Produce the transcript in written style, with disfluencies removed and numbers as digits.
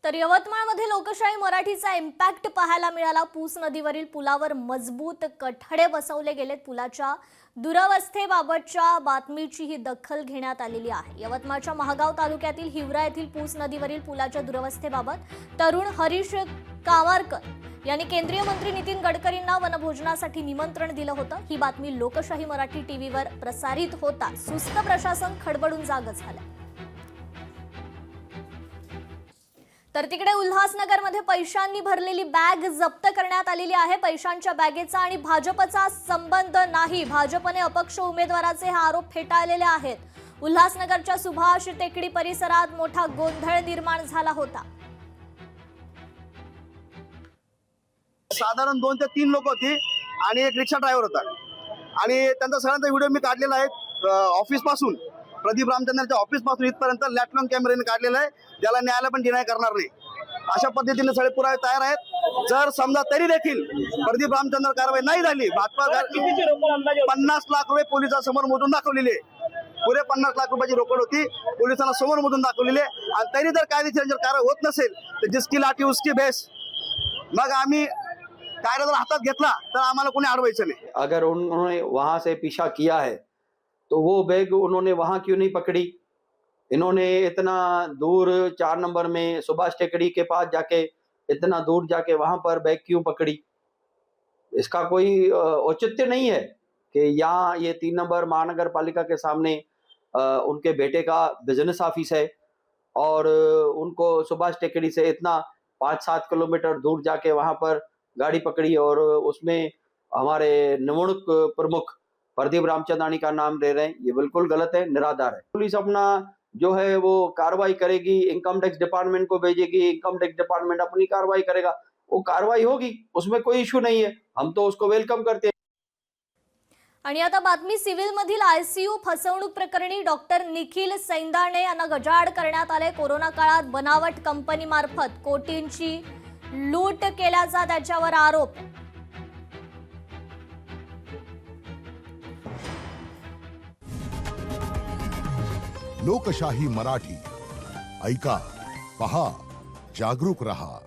तर यवतमाळमध्ये लोकशाही मराठीचा इम्पॅक्ट पाहायला मिळाला। पूस नदीवरील पुलावर मजबूत कठडे बसवले गेलेत। पुलाच्या दुरवस्थेबाबतच्या बातमीची ही दखल घेण्यात आलेली आहे। यवतमाळच्या महागाव तालुक्यातील हिवरा येथील पूस नदीवरील पुलाच्या दुरवस्थेबाबत तरुण हरीश कावारकर यांनी केंद्रीय मंत्री नितीन गडकरींना वनभोजनासाठी निमंत्रण दिलं होतं। ही बातमी लोकशाही मराठी टीव्हीवर प्रसारित होता सुस्त प्रशासन खडबडून जागं झालं। तर तिकडे उल्हासनगरमध्ये पैशांनी भरलेली बॅग जप्त करण्यात आलेली आहे। पैशांच्या बॅगेचा आणि भाजपचा संबंध नाही। भाजपने अपक्ष उमेदवाराचे हे आरोप फेटाळलेले आहेत। उल्हासनगरच्या सुभाष टेकडी परिसरात मोठा गोंधळ निर्माण झाला होता। साधारण 2 ते 3 लोक होती आणि एक रिक्षा ड्रायव्हर होता आणि त्यांचा सगळ्यांचा व्हिडिओ मी काढलेला आहे। ऑफिस पासून प्रदीप रामचंद्रच्या ऑफिस पासून इथपर्यंत लॅटलॉन कॅमेऱ्याने काढलेला आहे, ज्याला न्यायालय पण डिनाय करणार नाही। अशा पद्धतीने सगळे पुरावे तयार आहेत। जर समजा तरी देखील प्रदीप रामचंद्र कारवाई नाही झाली, भाजपा 50 लाख रुपये पोलिसांसमोर मोजून दाखवलेले, पुरे 50 लाख रुपयाची रोकड होती पोलिसांना समोर मोजून दाखवलेले। आणि तरी जर कायदेशीर जर कारवाई होत नसेल तर जिसकी लाठी उसकी भैंस, मग आम्ही कायदा जर हातात घेतला तर आम्हाला कोणी अडवायचं नाही। अगर उन्होंने वहां से पीछा किया है तो वो बैग उन्होंने वहां क्यों नहीं पकड़ी? इन्होंने इतना दूर 4 नंबर में सुभाष टेकड़ी के पास जाके इतना दूर जाके वहां पर बैग क्यों पकड़ी? इसका कोई औचित्य नहीं है कि यहाँ ये 3 नंबर महानगर पालिका के सामने उनके बेटे का बिजनेस ऑफिस है और उनको सुभाष टेकड़ी से इतना 5-7 किलोमीटर दूर जाके वहां पर गाड़ी पकड़ी और उसमें हमारे निवडणूक प्रमुख प्रदीप रामचंद्रानी का नाम ले रहे हैं। ये बिल्कुल गलत है, निराधार है। पुलिस अपना जो है वो कार्रवाई करेगी, इनकम टैक्स डिपार्टमेंट को भेजेगी, इनकम टैक्स डिपार्टमेंट अपनी कार्रवाई करेगा, वो कार्रवाई होगी, उसमें कोई इश्यू नहीं है, हम तो उसको वेलकम करते हैं। आणि आता बातमी सिव्हिल मधील आयसीयू फसवणूक प्रकरणी डॉक्टर निखिल सैंदाणे यांना गजाआड करण्यात आले। कोरोना काळात बनावट कंपनी मार्फत कोटींची लूट केल्याचा त्याच्यावर आरोप। लोकशाही मराठी ऐका, पहा, जागरूक रहा।